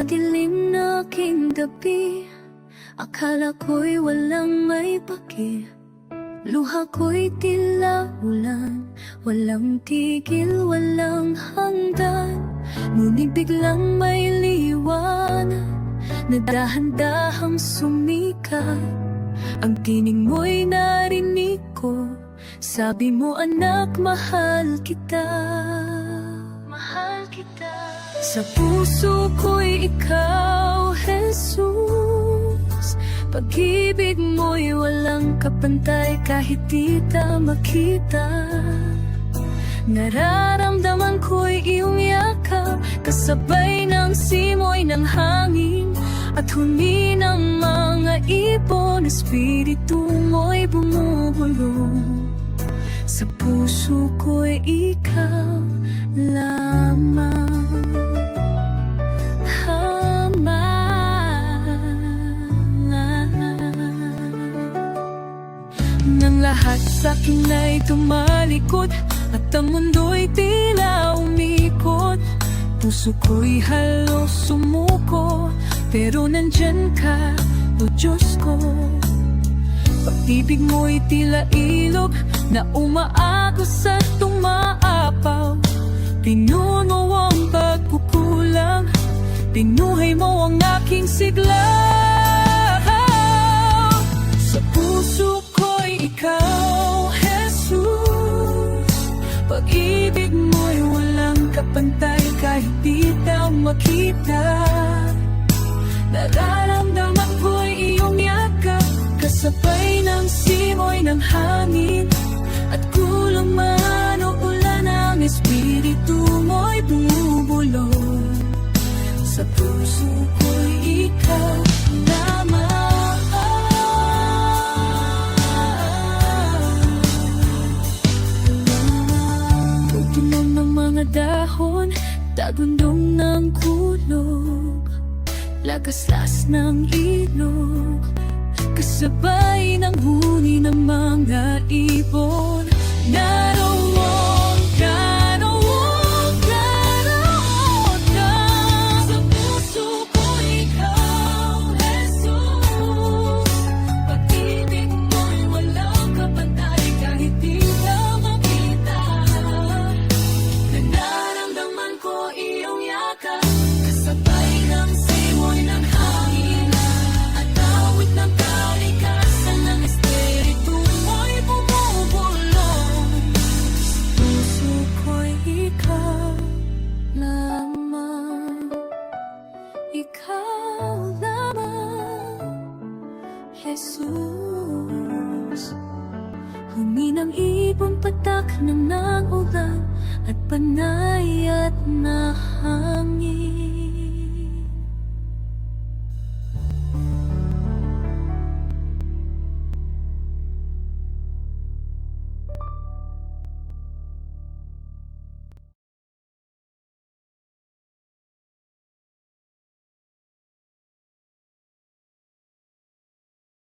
madilim na aking gabi, akala ko'y walang may paki. Luha ko'y tila ulan, walang tigil, walang hanggan. Ngunit biglang may liwanag na dahan-dahang sumikat. Ang tinig mo'y narinig ko, sabi mo, anak, mahal kita. Mahal kita. Sa puso ko'y ikaw, Jesus. Pag-ibig mo'y walang kapantay kahit di ta makita. Nararamdaman ko'y iyong yakap, kasabay ng simoy ng hangin at huni ng mga ibon. Espiritu mo'y bumubulong, sa puso ko'y ikaw lamang. Nang lahat sa'kin ay tumalikod at ang mundo'y tila umikot, puso ko'y halos sumuko, pero nandyan ka, o Diyos ko. Pag-ibig mo'y tila ilog na umaagos at tumaapaw. Pinuno ang pagkukulang, pinuhay mo ang aking sigla. Sa puso ko'y ikaw, Jesus. Pag-ibig mo'y walang kapantay kahit di daw makita. Nararamdaman ko'y iyong yakap, kasabay ng simoy ng hangin at kulang man o ulan, ang espiritu mo'y bumubulong. Sa puso ko'y ikaw lamang. Tutunog ng mga dahon, tagundong ng kulog, lagaslas ng ilog, kasabay ng huni ng mga ibon. Naroon ka, naroon ka, naroon ka. Sa puso ko ikaw, Jesus. Pag-ibig mo'y walang kapantay kahit di na makita. Nararamdaman ko iyong yakap, kasabay ng simoy ng hangin at awit ng kalikasan ng espiritu mo'y bumubulong. Puso ko'y ikaw lamang, ikaw lamang, Jesus. Huni ng ibon, patak ng ulan at panay at nahal.